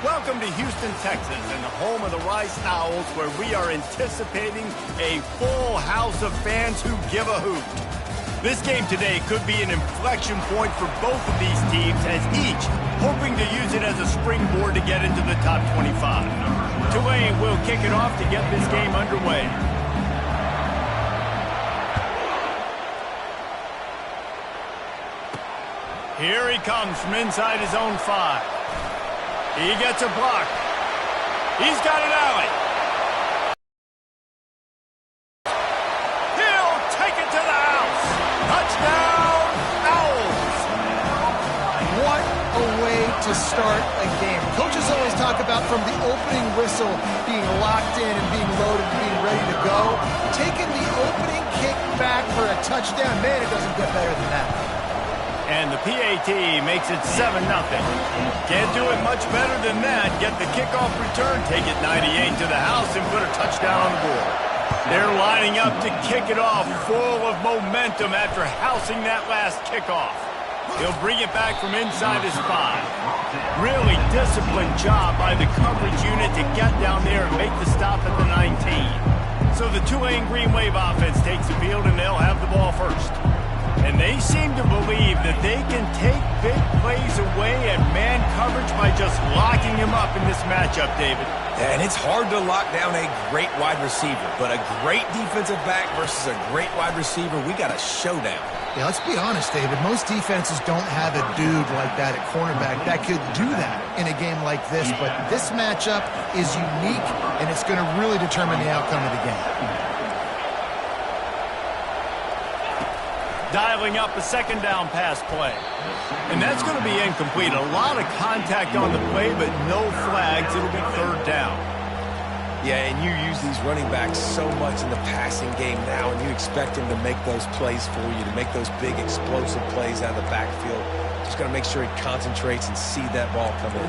Welcome to Houston, Texas, and the home of the Rice Owls, where we are anticipating a full house of fans who give a hoot. This game today could be an inflection point for both of these teams, as each hoping to use it as a springboard to get into the top 25. Tulane will kick it off to get this game underway. Here he comes from inside his own 5. He gets a block. He's got an alley. He'll take it to the house. Touchdown, Owls. What a way to start a game. Coaches always talk about from the opening whistle being locked in and being loaded and being ready to go. Taking the opening kick back for a touchdown, man, it doesn't get better than that. And the PAT makes it 7-0. Can't do it much better than that. Get the kickoff return, take it 98 to the house, and put a touchdown on the board. They're lining up to kick it off full of momentum after housing that last kickoff. He'll bring it back from inside his 5. Really disciplined job by the coverage unit to get down there and make the stop at the 19. So the Tulane Green Wave offense takes the field, and they'll have the ball first. And they seem to believe that they can take big plays away at man coverage by just locking him up in this matchup, David. And it's hard to lock down a great wide receiver, but a great defensive back versus a great wide receiver, we got a showdown. Yeah, let's be honest, David. Most defenses don't have a dude like that at cornerback that could do that in a game like this, but this matchup is unique, and it's going to really determine the outcome of the game. Dialing up a second down pass play. And that's going to be incomplete. A lot of contact on the play, but no flags. It'll be third down. Yeah, and you use these running backs so much in the passing game now, and you expect them to make those plays for you, to make those big explosive plays out of the backfield. Just got to make sure he concentrates and see that ball come in.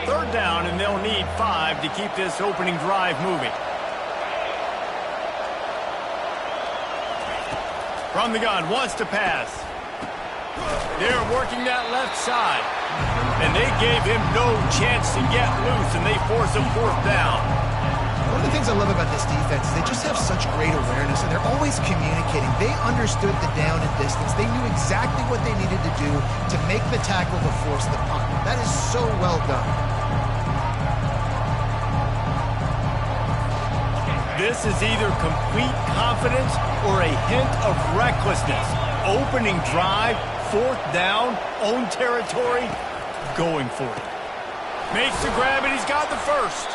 Third down, and they'll need 5 to keep this opening drive moving. From the gun, wants to pass. They're working that left side. And they gave him no chance to get loose, and they force a fourth down. One of the things I love about this defense is they just have such great awareness, and they're always communicating. They understood the down and distance. They knew exactly what they needed to do to make the tackle to force the punt. That is so well done. This is either complete confidence or a hint of recklessness. Opening drive, fourth down, own territory, going for it. Makes the grab, and he's got the first.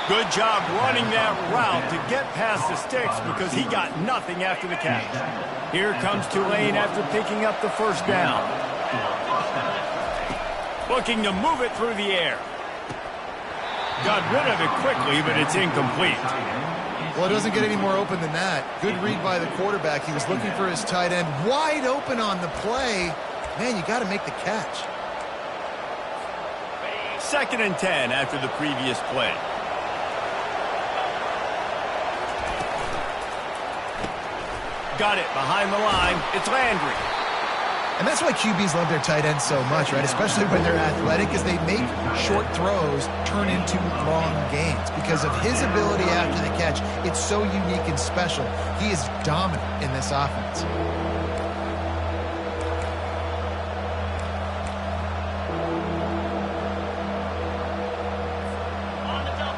Good job running that route to get past the sticks because he got nothing after the catch. Here comes Tulane after picking up the first down. Looking to move it through the air. Got rid of it quickly, but it's incomplete. Well, it doesn't get any more open than that. Good read by the quarterback. He was looking for his tight end. Wide open on the play. Man, you got to make the catch. 2nd and 10 after the previous play. Got it behind the line. It's Landry. And that's why QBs love their tight ends so much, right? Especially when they're athletic, because they make short throws turn into long gains. Because of his ability after the catch, it's so unique and special. He is dominant in this offense.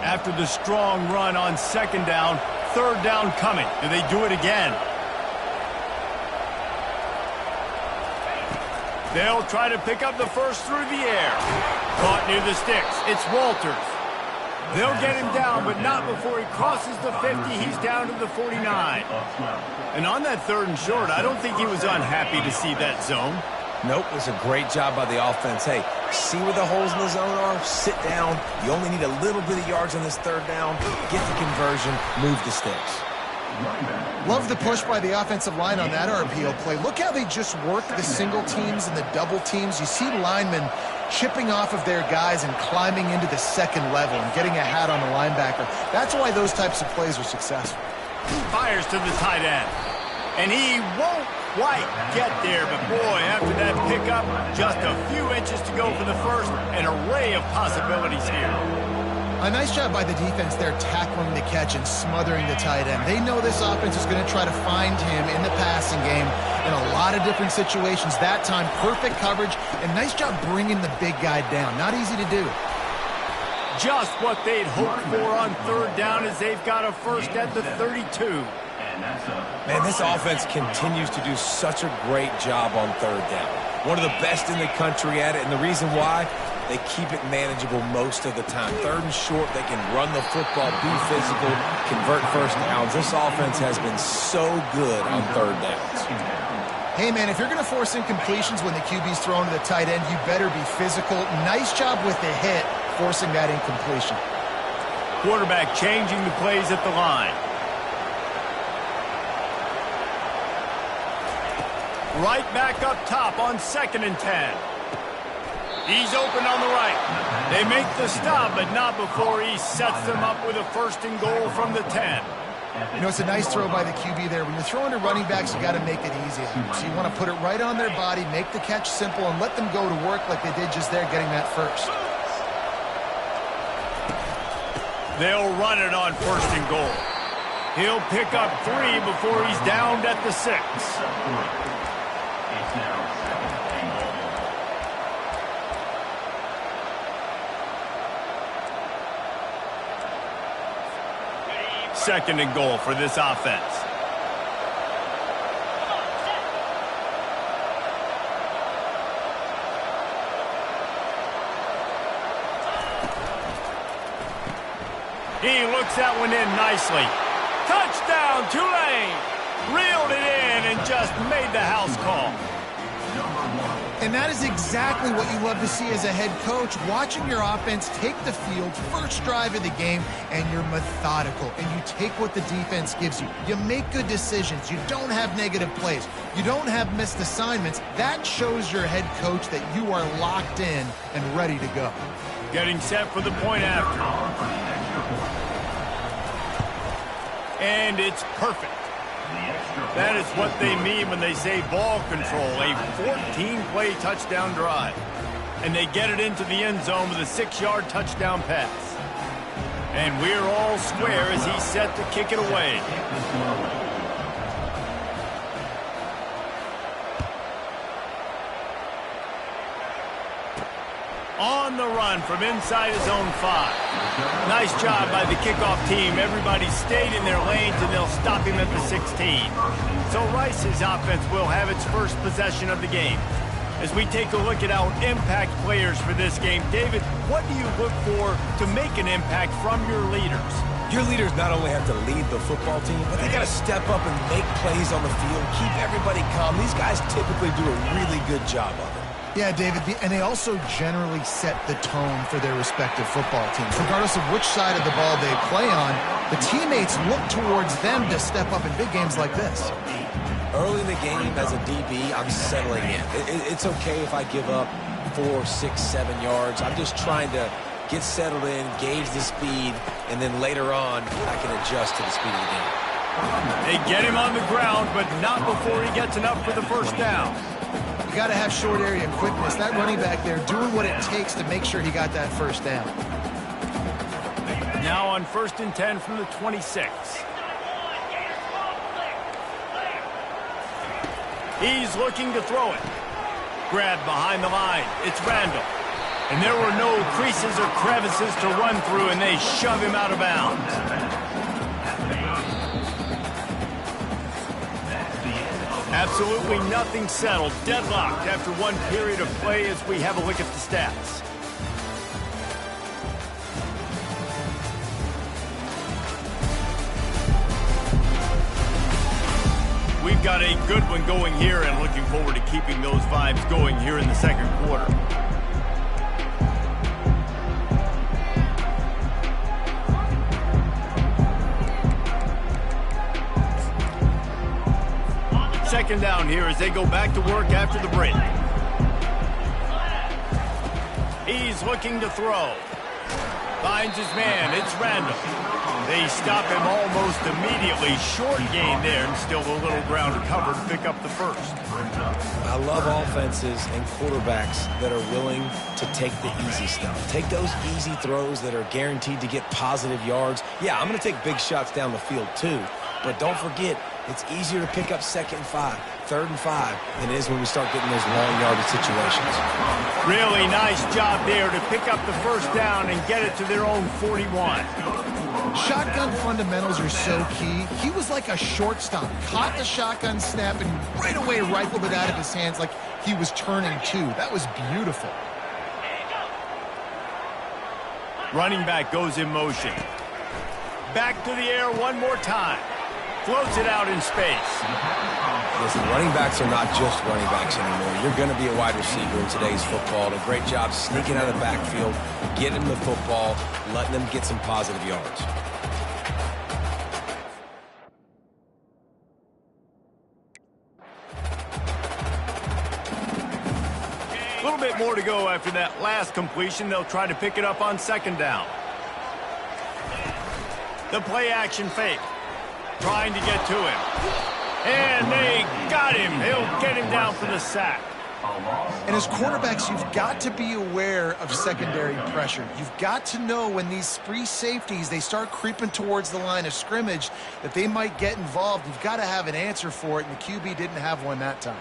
After the strong run on 2nd down, 3rd down coming. Do they do it again? They'll try to pick up the first through the air. Caught near the sticks. It's Walters. They'll get him down, but not before he crosses the 50. He's down to the 49. And on that 3rd and short, I don't think he was unhappy to see that zone. Nope, it was a great job by the offense. Hey, see where the holes in the zone are? Sit down. You only need a little bit of yards on this 3rd down. Get the conversion. Move the sticks. Love the push by the offensive line on that RPO play. Look how they just work the single teams and the double teams. You see linemen chipping off of their guys and climbing into the 2nd level and getting a hat on the linebacker. That's why those types of plays are successful. Fires to the tight end. And he won't quite get there, but boy, after that pickup, just a few inches to go for the first. An array of possibilities here. A nice job by the defense there tackling the catch and smothering the tight end. They know this offense is going to try to find him in the passing game in a lot of different situations. That time, perfect coverage, and nice job bringing the big guy down. Not easy to do. Just what they'd hoped for on third down as they've got a first at the 32. Man, this offense continues to do such a great job on third down. One of the best in the country at it, and the reason why, they keep it manageable most of the time. Third and short, they can run the football, be physical, convert first downs. This offense has been so good on third downs. Hey, man, if you're going to force incompletions when the QB's thrown to the tight end, you better be physical. Nice job with the hit, forcing that incompletion. Quarterback changing the plays at the line. Right back up top on 2nd and 10. He's open on the right. They make the stop, but not before he sets them up with a 1st and goal from the 10. You know, it's a nice throw by the QB there. When you're throwing to running backs, you got to make it easy. So you want to put it right on their body, make the catch simple, and let them go to work like they did just there, getting that first. They'll run it on 1st and goal. He'll pick up 3 before he's downed at the 6. Second and goal for this offense. He looks that one in nicely. Touchdown, Tulane! Reeled it in and just made the house call. And that is exactly what you love to see as a head coach, watching your offense take the field, first drive of the game, and you're methodical, and you take what the defense gives you. You make good decisions. You don't have negative plays. You don't have missed assignments. That shows your head coach that you are locked in and ready to go. Getting set for the point after. And it's perfect. That is what they mean when they say ball control, a 14-play touchdown drive. And they get it into the end zone with a 6-yard touchdown pass. And we're all square as he's set to kick it away. On the run from inside his own 5. Nice job by the kickoff team. Everybody stayed in their lanes, and they'll stop him at the 16. So Rice's offense will have its first possession of the game. As we take a look at our impact players for this game, David, what do you look for to make an impact from your leaders? Your leaders not only have to lead the football team, but they got to step up and make plays on the field, keep everybody calm. These guys typically do a really good job of it. Yeah, David, and they also generally set the tone for their respective football teams. Regardless of which side of the ball they play on, the teammates look towards them to step up in big games like this. Early in the game, as a DB, I'm settling in. It's okay if I give up 4, 6, 7 yards. I'm just trying to get settled in, gauge the speed, and then later on, I can adjust to the speed of the game. They get him on the ground, but not before he gets enough for the first down. You got to have short area quickness. That running back there doing what it takes to make sure he got that first down. Now on 1st and 10 from the 26. He's looking to throw it. Grabbed behind the line. It's Randall. And there were no creases or crevices to run through, and they shove him out of bounds. Absolutely nothing settled. Deadlocked after one period of play as we have a look at the stats. We've got a good one going here and looking forward to keeping those vibes going here in the second quarter. Second down here as they go back to work after the break. He's looking to throw. Finds his man. It's Randall. They stop him almost immediately. Short gain there, and still a little ground to cover to pick up the first. I love offenses and quarterbacks that are willing to take the easy stuff. Take those easy throws that are guaranteed to get positive yards. Yeah, I'm going to take big shots down the field too, but don't forget, it's easier to pick up 2nd and 5, 3rd and 5 than it is when we start getting those long yardage situations. Really nice job there to pick up the first down and get it to their own 41. Shotgun fundamentals are so key. He was like a shortstop. Caught the shotgun snap and right away rifled it out of his hands like he was turning two. That was beautiful. Running back goes in motion. Back to the air one more time. Floats it out in space. Listen, running backs are not just running backs anymore. You're going to be a wide receiver in today's football. A great job sneaking out of the backfield, getting them the football, letting them get some positive yards. A little bit more to go after that last completion. They'll try to pick it up on 2nd down. The play action fake. Trying to get to him. And they got him. He'll get him down for the sack. And as quarterbacks, you've got to be aware of secondary pressure. You've got to know when these free safeties, they start creeping towards the line of scrimmage, that they might get involved. You've got to have an answer for it, and the QB didn't have one that time.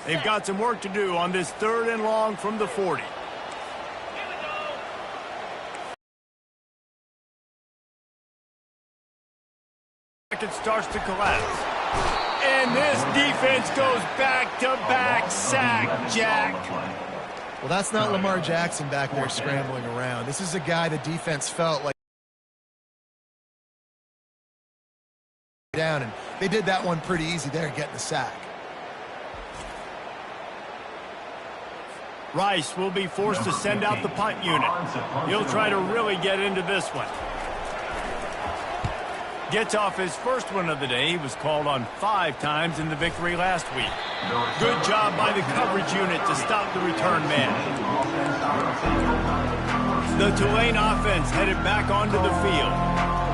They've got some work to do on this 3rd and long from the 40. It starts to collapse. And this defense goes back-to-back sack, Jack. Well, that's not Lamar Jackson back there scrambling around. This is a guy the defense felt like down, and they did that one pretty easy there, getting the sack. Rice will be forced to send out the punt unit. He'll try to really get into this one. Gets off his first one of the day. He was called on 5 times in the victory last week. Good job by the coverage unit to stop the return man. The Tulane offense headed back onto the field.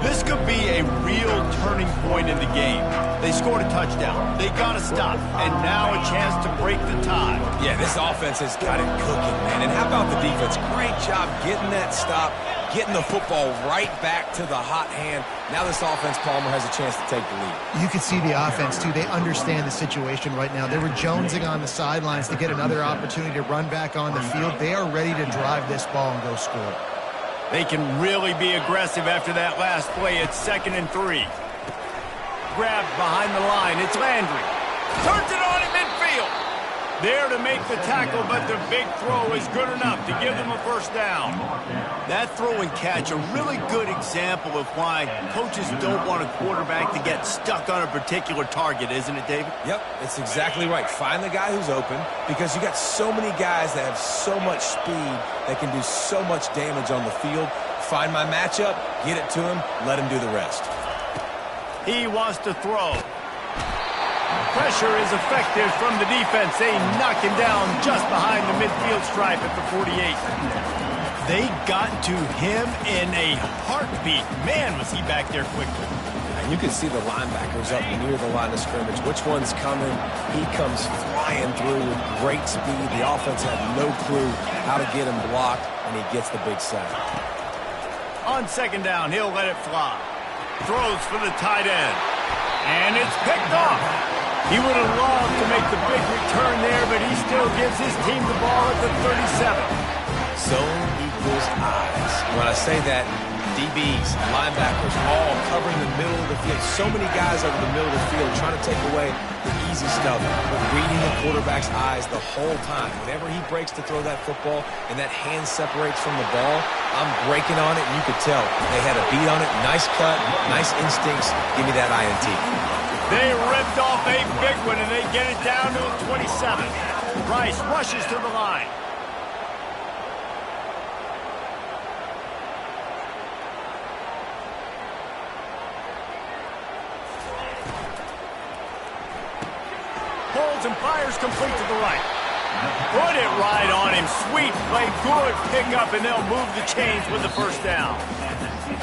This could be a real turning point in the game. They scored a touchdown. They got to stop. And now a chance to break the tie. Yeah, this offense has got it cooking, man. And how about the defense? Great job getting that stop, getting the football right back to the hot hand. Now this offense, Palmer, has a chance to take the lead. You can see the offense, too. They understand the situation right now. They were jonesing on the sidelines to get another opportunity to run back on the field. They are ready to drive this ball and go score. They can really be aggressive after that last play. It's 2nd and 3. Grabbed behind the line. It's Landry. Turns it on in midfield. There to make the tackle, but the big throw is good enough to give them a first down. That throw and catch, a really good example of why coaches don't want a quarterback to get stuck on a particular target, isn't it, David? Yep, it's exactly right. Find the guy who's open, because you got so many guys that have so much speed that can do so much damage on the field. Find my matchup, get it to him, let him do the rest. He wants to throw. Pressure is effective from the defense. They knock him down just behind the midfield stripe at the 48. They got to him in a heartbeat. Man, was he back there quickly. And you can see the linebackers up near the line of scrimmage. Which one's coming? He comes flying through with great speed. The offense had no clue how to get him blocked, and he gets the big sack. On 2nd down, he'll let it fly. Throws for the tight end. And it's picked off. He would have loved to make the big return there, but he still gives his team the ball at the 37. Zone equals eyes. When I say that, DBs, linebackers, all covering the middle of the field. So many guys over the middle of the field trying to take away the easy stuff, but reading the quarterback's eyes the whole time. Whenever he breaks to throw that football and that hand separates from the ball, I'm breaking on it, and you could tell they had a beat on it. Nice cut, nice instincts. Give me that INT. They ripped off a big one, and they get it down to a 27. Rice rushes to the line. Holds and fires complete to the right. Put it right on him. Sweet play, good pickup, and they'll move the chains with the first down.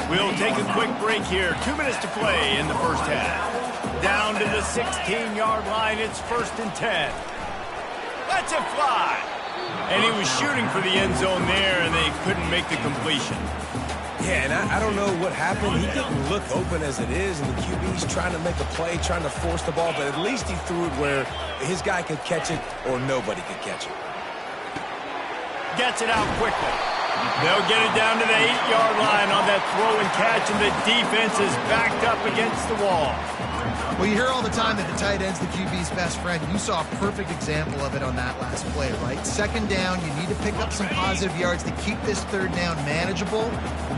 We'll take a quick break here. 2 minutes to play in the first half. Down to the 16-yard line. It's 1st and 10. Let's it fly. And he was shooting for the end zone there, and they couldn't make the completion. Yeah, and I don't know what happened. He didn't look open as it is, and the QB's trying to make a play, trying to force the ball, but at least he threw it where his guy could catch it or nobody could catch it. Gets it out quickly. They'll get it down to the 8-yard line on that throw and catch, and the defense is backed up against the wall. Well, you hear all the time that the tight end's the QB's best friend. You saw a perfect example of it on that last play, right? 2nd down, you need to pick up some positive yards to keep this 3rd down manageable.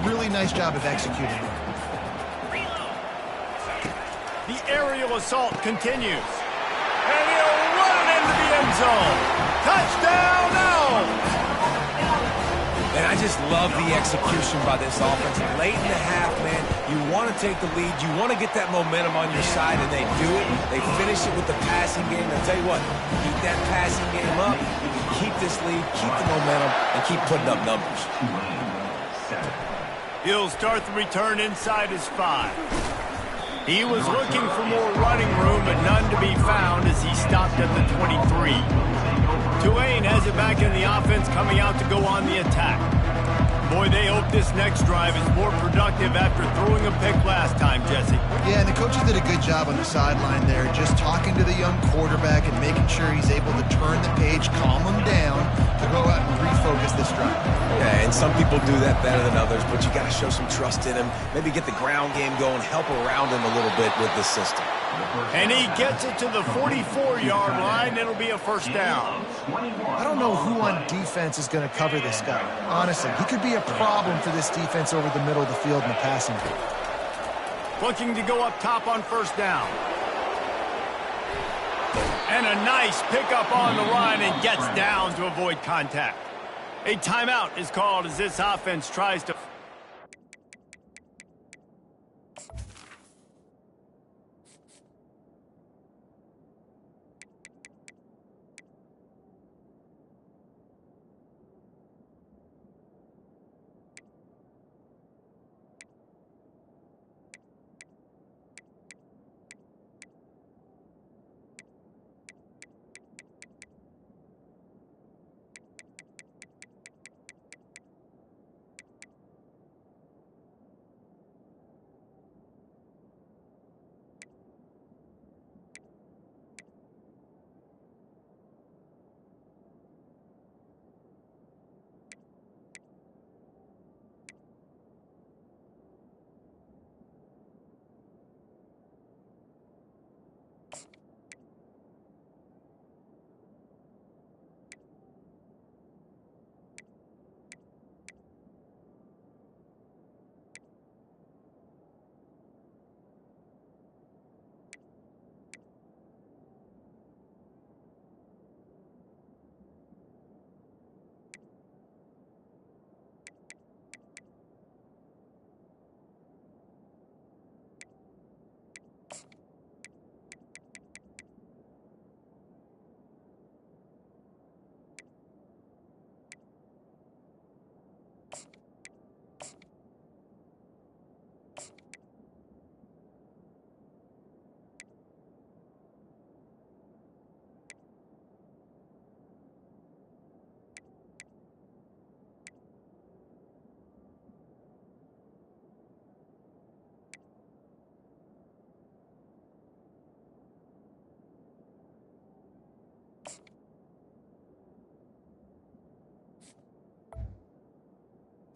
Really nice job of executing. The aerial assault continues. And he'll run it into the end zone. Touchdown now! And I just love the execution by this offense. Late in the half, man, you want to take the lead. You want to get that momentum on your side, and they do it. They finish it with the passing game. I'll tell you what, keep that passing game up. You can keep this lead, keep the momentum, and keep putting up numbers. He'll start the return inside his 5. He was looking for more running room, but none to be found as he stopped at the 23. Tulane has it back in the offense, coming out to go on the attack. Boy, they hope this next drive is more productive after throwing a pick last time, Jesse. Yeah, and the coaches did a good job on the sideline there, just talking to the young quarterback and making sure he's able to turn the page, calm him down, to go out and refocus this drive. Yeah, and some people do that better than others, but you got to show some trust in him. Maybe get the ground game going, help around him a little bit with this system. And he gets it to the 44-yard line. It'll be a 1st down. I don't know who on defense is going to cover this guy. Honestly, he could be a problem for this defense over the middle of the field in the passing game. Looking to go up top on 1st down. And a nice pickup on the run and gets down to avoid contact. A timeout is called as this offense tries to...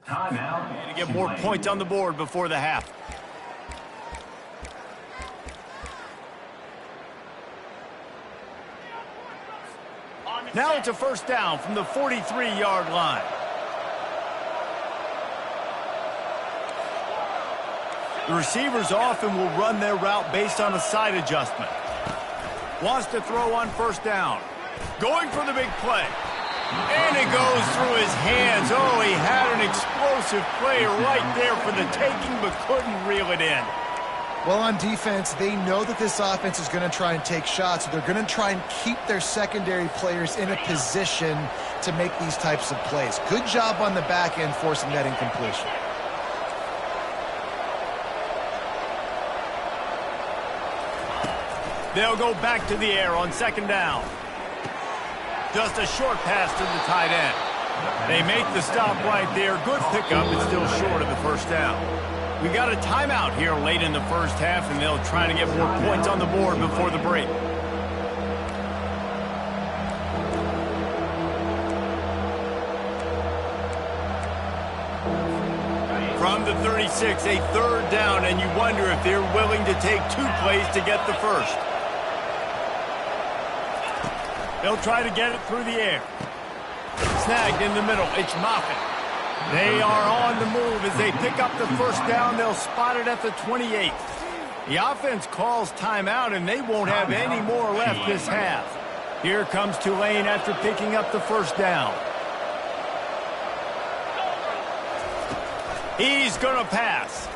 Timeout. And to get more points on the board before the half. Now it's a 1st down from the 43-yard line. The receivers often will run their route based on a side adjustment. Wants to throw on 1st down. Going for the big play. And it goes through his hands. Oh, he had an explosive play right there for the taking, but couldn't reel it in. Well, on defense, they know that this offense is going to try and take shots. So they're going to try and keep their secondary players in a position to make these types of plays. Good job on the back end forcing that incompletion. They'll go back to the air on second down. Just a short pass to the tight end. They make the stop right there. Good pickup, but still short of the first down. We got a timeout here late in the first half, and they'll try to get more points on the board before the break. From the 36, a third down, and you wonder if they're willing to take 2 plays to get the first. They'll try to get it through the air. Snagged in the middle. It's Moffitt. They are on the move as they pick up the first down. They'll spot it at the 28. The offense calls timeout, and they won't have any more left this half. Here comes Tulane after picking up the first down. He's going to pass.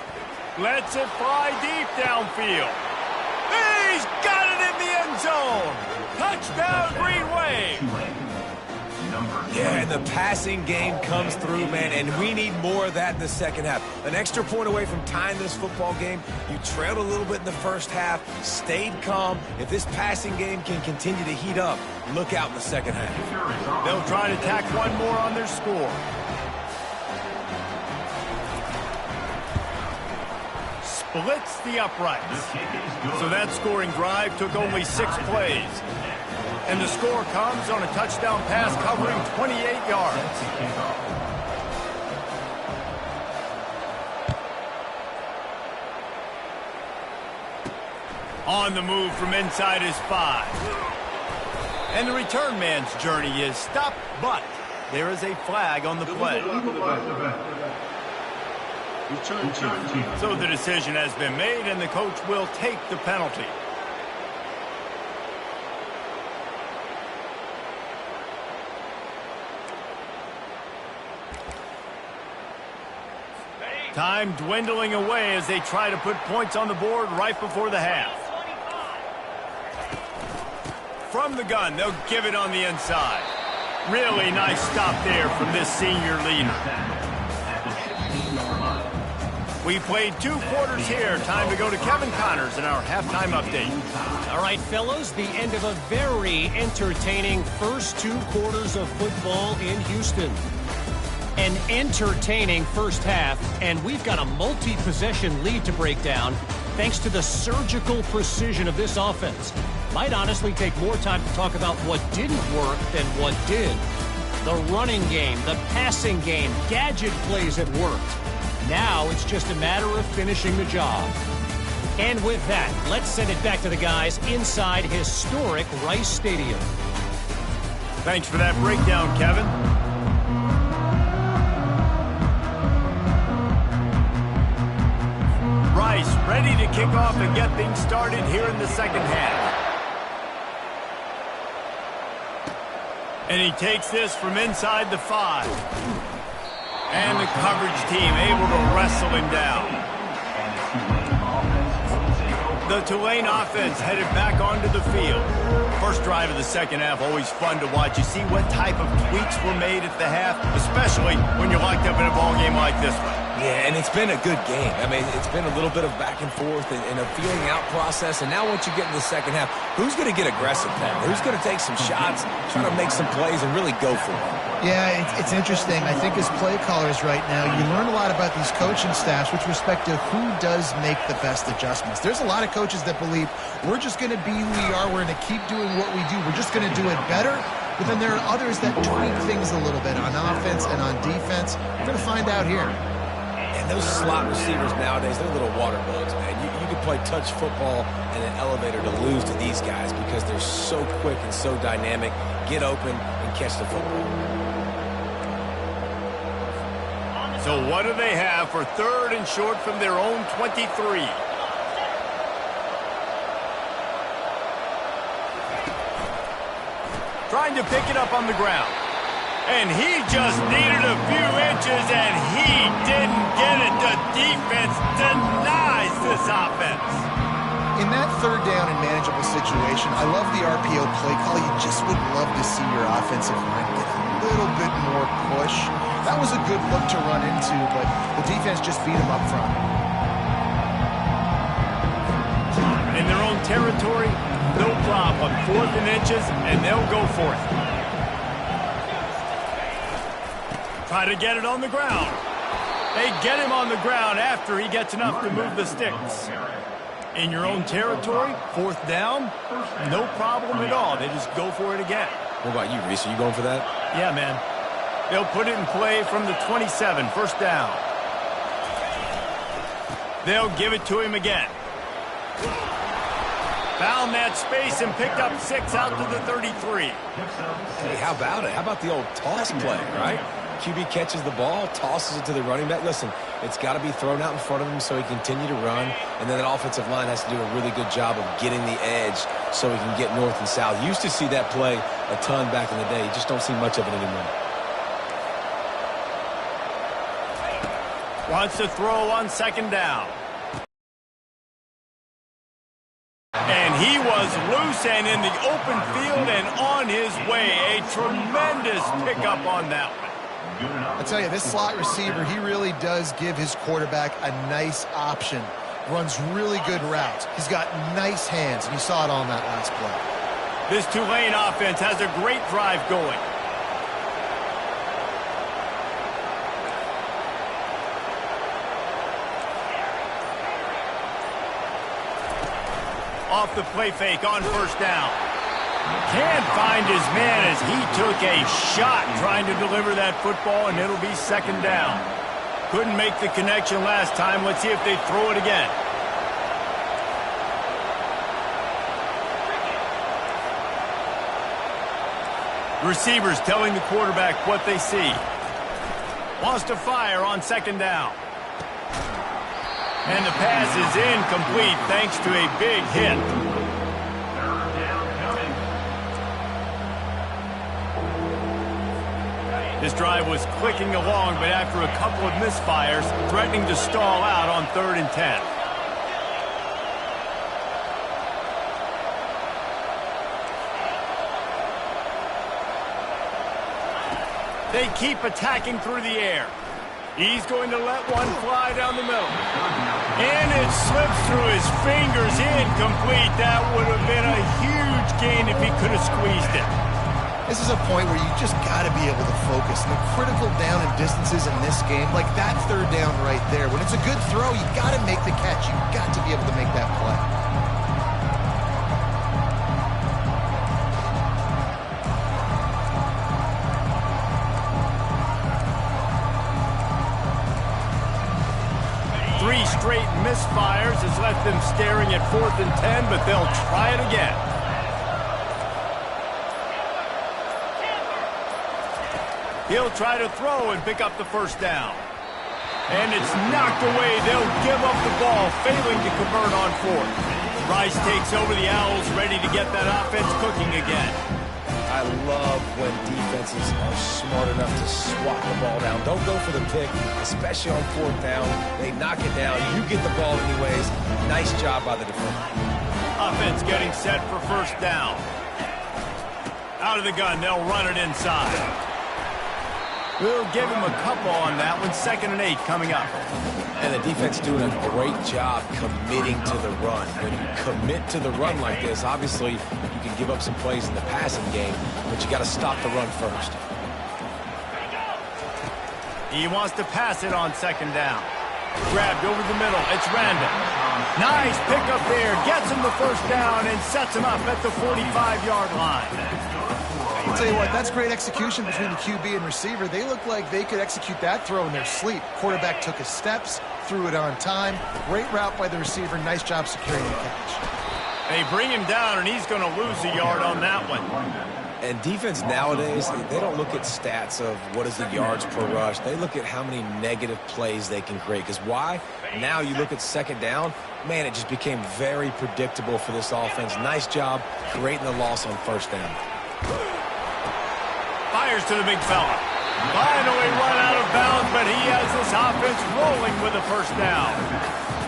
Lets it fly deep downfield. He's got it in the end zone. Touchdown, Green Wave. Yeah, and the passing game comes through, man, and we need more of that in the second half. An extra point away from tying this football game. You trailed a little bit in the first half, stayed calm. If this passing game can continue to heat up, look out in the second half. They'll try to tack one more on their score. Splits the uprights. So that scoring drive took only 6 plays. And the score comes on a touchdown pass covering 28 yards. On the move from inside his 5. And the return man's journey is stopped, but there is a flag on the play. So the decision has been made, and the coach will take the penalty. Time dwindling away as they try to put points on the board right before the half. From the gun, they'll give it on the inside. Really nice stop there from this senior leader. We played 2 quarters here. Time to go to Kevin Connors in our halftime update. All right, fellas, the end of a very entertaining first 2 quarters of football in Houston. An entertaining first half, and we've got a multi-possession lead to break down thanks to the surgical precision of this offense. Might honestly take more time to talk about what didn't work than what did. The running game, the passing game, gadget plays that worked. Now it's just a matter of finishing the job. And with that, let's send it back to the guys inside historic Rice Stadium. Thanks for that breakdown, Kevin. Rice ready to kick off and get things started here in the second half. And he takes this from inside the 5. And the coverage team able to wrestle him down. The Tulane offense headed back onto the field. First drive of the second half, always fun to watch. You see what type of tweaks were made at the half, especially when you're locked up in a ball game like this one. Yeah, and it's been a good game. I mean, it's been a little bit of back and forth and a feeling out process. And now once you get in the second half, who's going to get aggressive, Pat? Who's going to take some shots, try to make some plays, and really go for it? Yeah, it's interesting. I think as play callers right now, you learn a lot about these coaching staffs with respect to who does make the best adjustments. There's a lot of coaches that believe we're just going to be who we are. We're going to keep doing what we do. We're just going to do it better. But then there are others that tweak things a little bit on offense and on defense. We're going to find out here. And those slot receivers nowadays, they're little water bugs, man. You can play touch football in an elevator to lose to these guys because they're so quick and so dynamic. Get open and catch the football. So what do they have for 3rd and short from their own 23? Trying to pick it up on the ground. And he just needed a few inches, and he didn't get it. The defense denies this offense. third down and manageable situation. I love the RPO play call. You just would love to see your offensive line get a little bit more push. That was a good look to run into, but the defense just beat them up front. In their own territory, no problem. 4th and inches, and they'll go for it. Try to get it on the ground. They get him on the ground after he gets enough to move the sticks. In your own territory, 4th down, no problem at all. They just go for it again. What about you, Reese? Are you going for that? Yeah, man. They'll put it in play from the 27, 1st down. They'll give it to him again. Found that space and picked up 6 out to the 33. Hey, how about it? How about the old toss play, right? QB catches the ball, tosses it to the running back. Listen, it's got to be thrown out in front of him so he can continue to run, and then that offensive line has to do a really good job of getting the edge so he can get north and south. You used to see that play a ton back in the day. You just don't see much of it anymore. Wants to throw on 2nd down. And he was loose and in the open field and on his way. A tremendous pickup on that one. I tell you, this slot receiver, he really does give his quarterback a nice option. Runs really good routes. He's got nice hands, and you saw it on that last play. This Tulane offense has a great drive going. Off the play fake on 1st down. Can't find his man as he took a shot trying to deliver that football, and it'll be 2nd down. Couldn't make the connection last time. Let's see if they throw it again. Receivers telling the quarterback what they see. Wants to fire on 2nd down. And the pass is incomplete thanks to a big hit. This drive was clicking along, but after a couple of misfires, threatening to stall out on 3rd and 10. They keep attacking through the air. He's going to let one fly down the middle. And it slips through his fingers, incomplete. That would have been a huge gain if he could have squeezed it. This is a point where you just got to be able to focus. And the critical down and distances in this game, like that 3rd down right there, when it's a good throw, you got to make the catch. You got to be able to make that play. Three straight misfires has left them staring at 4th and 10, but they'll try it again. He'll try to throw and pick up the 1st down. And it's knocked away. They'll give up the ball, failing to convert on 4th. Rice takes over the Owls, ready to get that offense cooking again. I love when defenses are smart enough to swat the ball down. Don't go for the pick, especially on 4th down. They knock it down. You get the ball anyways. Nice job by the defender. Offense getting set for 1st down. Out of the gun, they'll run it inside. We'll give him a couple on that one. 2nd and 8 coming up. And the defense doing a great job committing to the run. When you commit to the run like this, obviously you can give up some plays in the passing game, but you got to stop the run first. He wants to pass it on 2nd down. Grabbed over the middle. It's Randall. Nice pickup there. Gets him the 1st down and sets him up at the 45-yard line. I'll tell you what, that's great execution between the QB and receiver. They look like they could execute that throw in their sleep. Quarterback took his steps, threw it on time. Great route by the receiver. Nice job securing the catch. They bring him down, and he's going to lose a yard on that one. And defense nowadays, they don't look at stats of what is the yards per rush. They look at how many negative plays they can create. Because why? Now you look at 2nd down, man, it just became very predictable for this offense. Nice job creating the loss on 1st down. Fires to the big fella. Finally run out of bounds, but he has this offense rolling with a 1st down.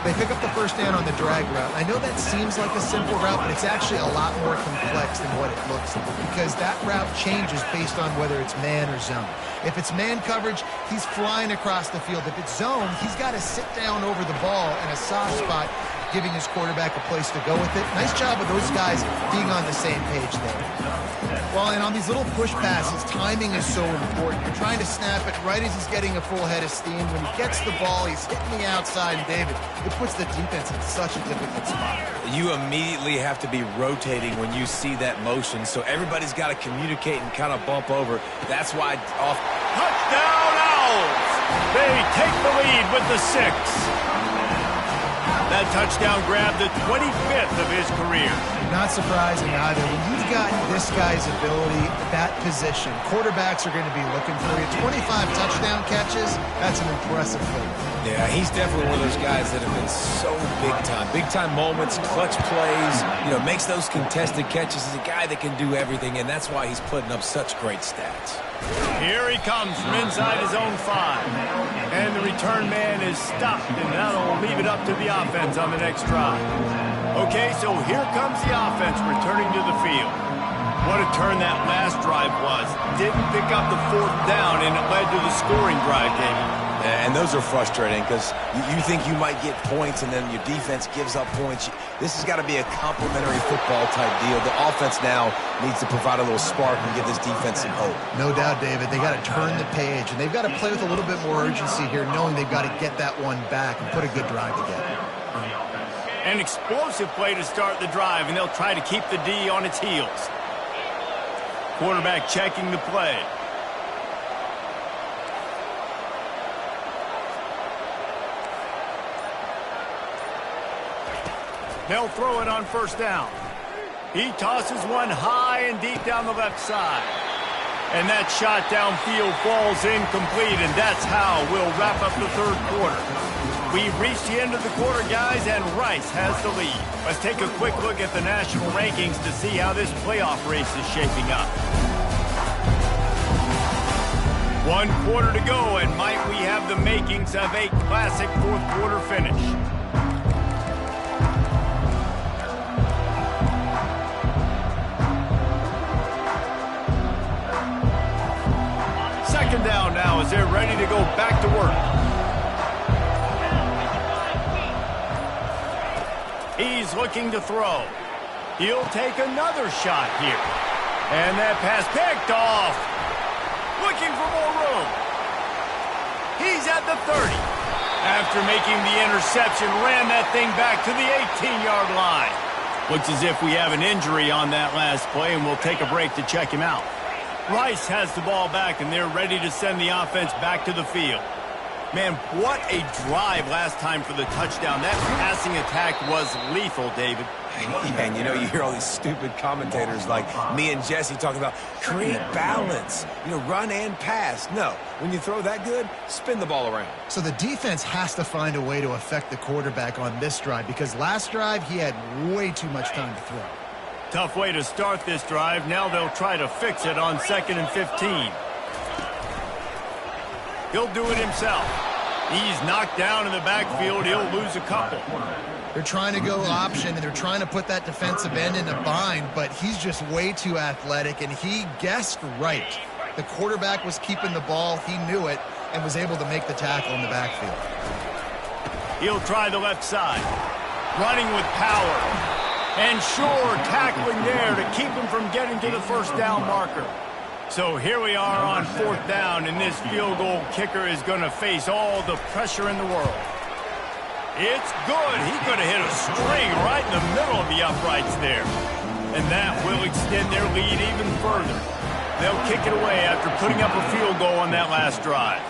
They pick up the first down on the drag route. I know that seems like a simple route, but it's actually a lot more complex than what it looks like because that route changes based on whether it's man or zone. If it's man coverage, he's flying across the field. If it's zone, he's got to sit down over the ball in a soft spot, giving his quarterback a place to go with it. Nice job of those guys being on the same page there. Well, and on these little push passes, timing is so important. You're trying to snap it right as he's getting a full head of steam. When he gets the ball, he's hitting the outside, and David, it puts the defense in such a difficult spot. You immediately have to be rotating when you see that motion, so everybody's got to communicate and kind of bump over. That's why off. Touchdown Owls! They take the lead with the 6. That touchdown grabbed the 25th of his career. Not surprising either. When you've got this guy's ability, that position, quarterbacks are going to be looking for you. 25 touchdown catches, that's an impressive figure. Yeah, he's definitely one of those guys that have been so big time. Big time moments, clutch plays, makes those contested catches. He's a guy that can do everything, and that's why he's putting up such great stats. Here he comes from inside his own 5. And the return man is stopped, and that'll leave it up to the offense on the next drive. Okay, so here comes the offense returning to the field. What a turn that last drive was. Didn't pick up the 4th down, and it led to the scoring drive, David. And those are frustrating because you think you might get points and then your defense gives up points. This has got to be a complementary football type deal. The offense now needs to provide a little spark and give this defense some hope. No doubt, David. They got to turn the page, and they've got to play with a little bit more urgency here, knowing they've got to get that one back and put a good drive together. An explosive play to start the drive, and they'll try to keep the D on its heels. Quarterback checking the play. They'll throw it on first down. He tosses one high and deep down the left side. And that shot downfield falls incomplete, and that's how we'll wrap up the 3rd quarter. We've reached the end of the quarter, guys, and Rice has the lead. Let's take a quick look at the national rankings to see how this playoff race is shaping up. 1 quarter to go, and might we have the makings of a classic 4th quarter finish. Second down now as they're ready to go back to work. He's looking to throw. He'll take another shot here. And that pass picked off. Looking for more room. He's at the 30. After making the interception, ran that thing back to the 18-yard line. Looks as if we have an injury on that last play, and we'll take a break to check him out. Rice has the ball back, and they're ready to send the offense back to the field. Man, what a drive last time for the touchdown. That passing attack was lethal, David. Yeah, and you hear all these stupid commentators like me and Jesse talking about create balance, run and pass. No, when you throw that good, spin the ball around. So the defense has to find a way to affect the quarterback on this drive because last drive he had way too much time to throw. Tough way to start this drive. Now they'll try to fix it on 2nd and 15. He'll do it himself. He's knocked down in the backfield. He'll lose a couple. They're trying to go option, and they're trying to put that defensive end in a bind, but he's just way too athletic, and he guessed right. The quarterback was keeping the ball. He knew it and was able to make the tackle in the backfield. He'll try the left side. Running with power. And sure, tackling there to keep him from getting to the first down marker. So here we are on 4th down, and this field goal kicker is going to face all the pressure in the world. It's good. He could have hit a string right in the middle of the uprights there. And that will extend their lead even further. They'll kick it away after putting up a field goal on that last drive.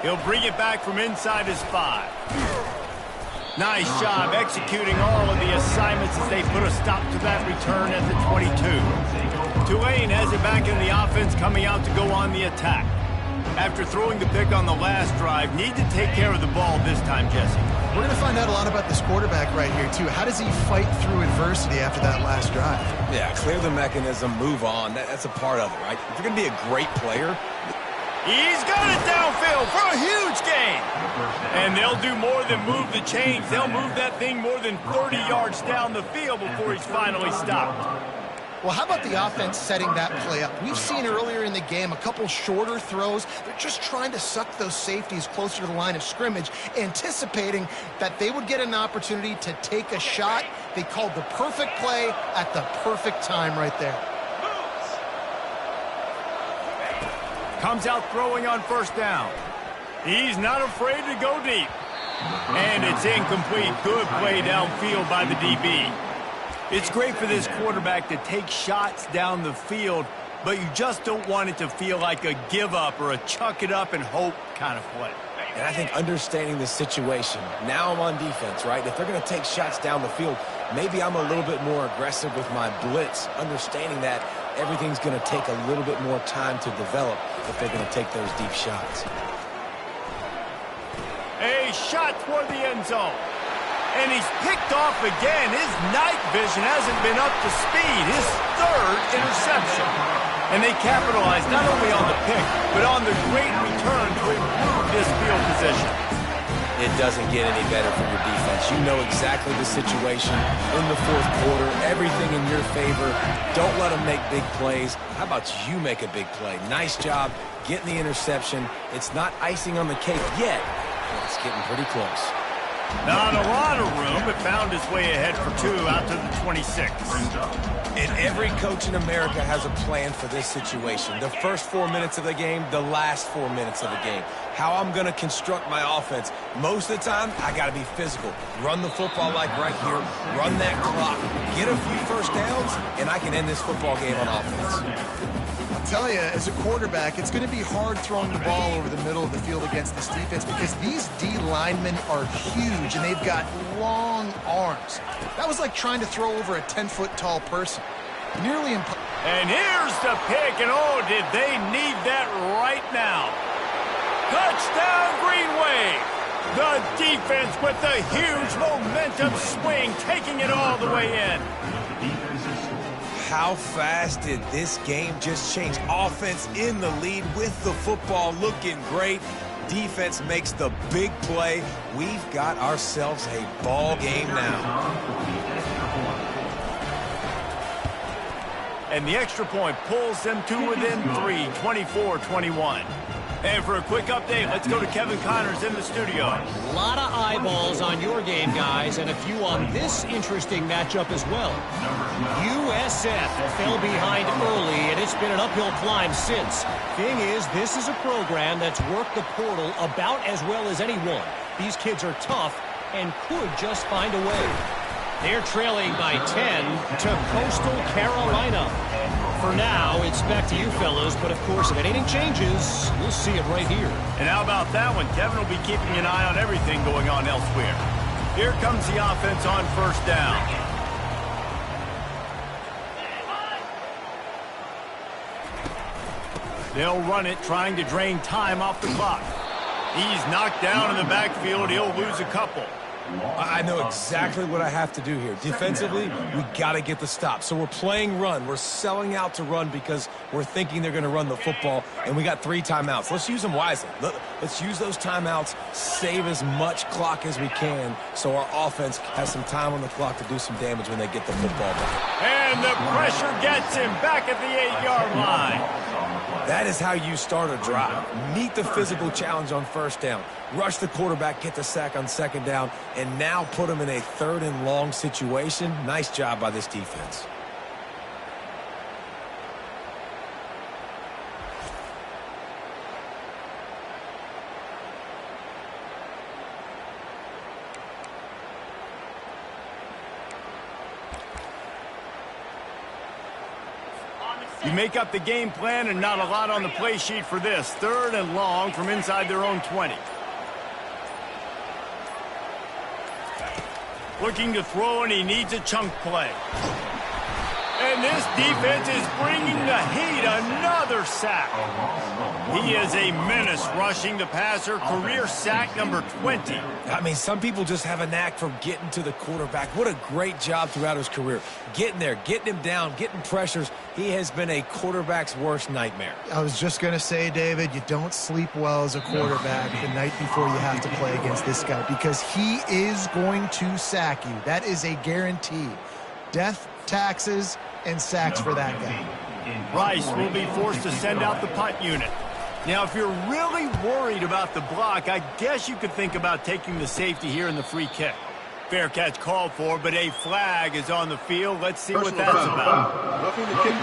He'll bring it back from inside his 5. Nice job executing all of the assignments as they put a stop to that return at the 22. Tulane has it back in the offense, coming out to go on the attack. After throwing the pick on the last drive, need to take care of the ball this time, Jesse. We're going to find out a lot about this quarterback right here, too. How does he fight through adversity after that last drive? Yeah, clear the mechanism, move on. That's a part of it, right? If you're going to be a great player... He's got it downfield. field for a huge gain. And they'll do more than move the chains. They'll move that thing more than 30 yards down the field before he's finally stopped. Well, how about the offense setting that play up? We've seen earlier in the game a couple shorter throws. They're just trying to suck those safeties closer to the line of scrimmage, anticipating that they would get an opportunity to take a shot. They called the perfect play at the perfect time right there. Comes out throwing on first down. He's not afraid to go deep. And it's incomplete. Good play downfield by the DB. It's great for this quarterback to take shots down the field, but you just don't want it to feel like a give-up or a chuck-it-up and hope kind of play. And I think understanding the situation, now I'm on defense, right? If they're going to take shots down the field, maybe I'm a little bit more aggressive with my blitz, understanding that everything's going to take a little bit more time to develop if they're going to take those deep shots. A shot toward the end zone. And he's picked off again. His night vision hasn't been up to speed. His third interception. And they capitalized not only on the pick, but on the great return to improve this field position. It doesn't get any better for your defense. You know exactly the situation in the fourth quarter. Everything in your favor. Don't let them make big plays. How about you make a big play? Nice job getting the interception. It's not icing on the cake yet, but it's getting pretty close. Not a lot of room, but found his way ahead for two out to the 26. And every coach in America has a plan for this situation. The first 4 minutes of the game, the last 4 minutes of the game. How I'm going to construct my offense. Most of the time, I got to be physical. Run the football like right here. Run that clock. Get a few first downs, and I can end this football game on offense. I'll tell you, as a quarterback, it's going to be hard throwing the ball over the middle of the field against this defense because these D linemen are huge and they've got long arms. That was like trying to throw over a 10-foot tall person. Nearly impossible. And here's the pick, and oh, did they need that right now. Touchdown, Green Wave. The defense with the huge momentum swing, taking it all the way in. How fast did this game just change? Offense in the lead with the football looking great. Defense makes the big play. We've got ourselves a ball game now. And the extra point pulls them to within 3, 24-21. And for a quick update, let's go to Kevin Connors in the studio. A lot of eyeballs on your game, guys, and a few on this interesting matchup as well. USF fell behind early, and it's been an uphill climb since. Thing is, this is a program that's worked the portal about as well as anyone. These kids are tough and could just find a way. They're trailing by 10 to Coastal Carolina. For now, it's back to you fellas, but of course, if anything changes, we'll see it right here. And how about that one? Kevin will be keeping an eye on everything going on elsewhere. Here comes the offense on first down. They'll run it, trying to drain time off the clock. He's knocked down in the backfield. He'll lose a couple. I know exactly what I have to do here. Defensively, we got to get the stop. So we're playing run. We're selling out to run because we're thinking they're going to run the football, and we got 3 timeouts. Let's use them wisely. Let's use those timeouts, save as much clock as we can so our offense has some time on the clock to do some damage when they get the football back. And the pressure gets him back at the 8-yard line. That is how you start a drive. Meet the physical challenge on first down. Rush the quarterback, get the sack on second down, and now put him in a 3rd and long situation. Nice job by this defense. You make up the game plan and not a lot on the play sheet for this. 3rd and long from inside their own 20. Looking to throw, and he needs a chunk play. And this defense is bringing the heat. Another sack. He is a menace rushing the passer. Career sack number 20. I mean, some people just have a knack for getting to the quarterback. What a great job throughout his career. Getting there, getting him down, getting pressures. He has been a quarterback's worst nightmare. I was just going to say, David, you don't sleep well as a quarterback the night before you have to play against this guy because he is going to sack you. That is a guarantee. Death, taxes, and sacks for that guy. Rice will be forced to send out the punt unit. Now, if you're really worried about the block, I guess you could think about taking the safety here in the free kick. Fair catch called for, but a flag is on the field. Let's see what that's about. Roughing the kicker.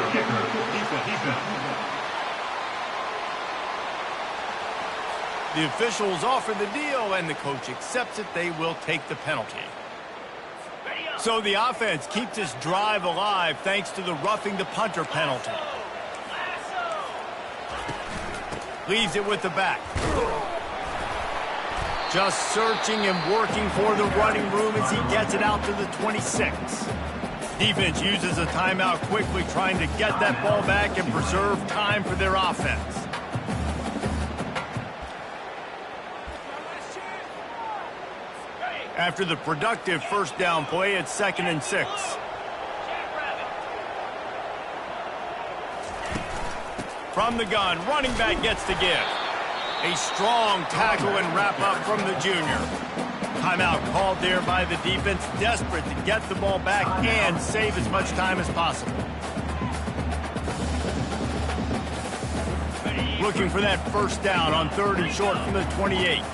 The officials offer the deal, and the coach accepts it. They will take the penalty. So the offense keeps this drive alive thanks to the roughing the punter penalty. Leaves it with the back. Just searching and working for the running room as he gets it out to the 26. Defense uses a timeout quickly, trying to get that ball back and preserve time for their offense. After the productive first down play, it's 2nd and 6. From the gun, running back gets to give. A strong tackle and wrap up from the junior. Timeout called there by the defense, desperate to get the ball back and save as much time as possible. Looking for that first down on 3rd and short from the 28.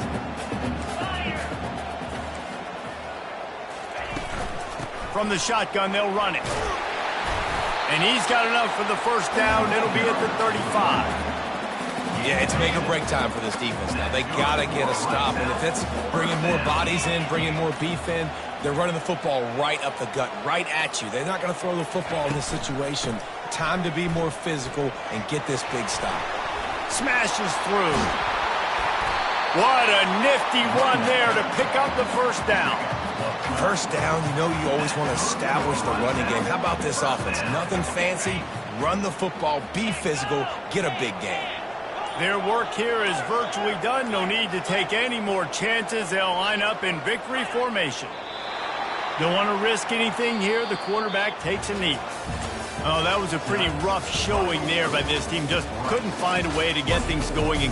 From the shotgun, they'll run it. And he's got enough for the first down. It'll be at the 35. Yeah, it's make or break time for this defense now. They got to get a stop. And if it's bringing more bodies in, bringing more beef in, they're running the football right up the gut, right at you. They're not going to throw the football in this situation. Time to be more physical and get this big stop. Smashes through. What a nifty run there to pick up the first down. First down, you know you always want to establish the running game. How about this offense? Nothing fancy. Run the football, be physical, get a big game. Their work here is virtually done. No need to take any more chances. They'll line up in victory formation. Don't want to risk anything here. The quarterback takes a knee. Oh, that was a pretty rough showing there by this team. Just couldn't find a way to get things going in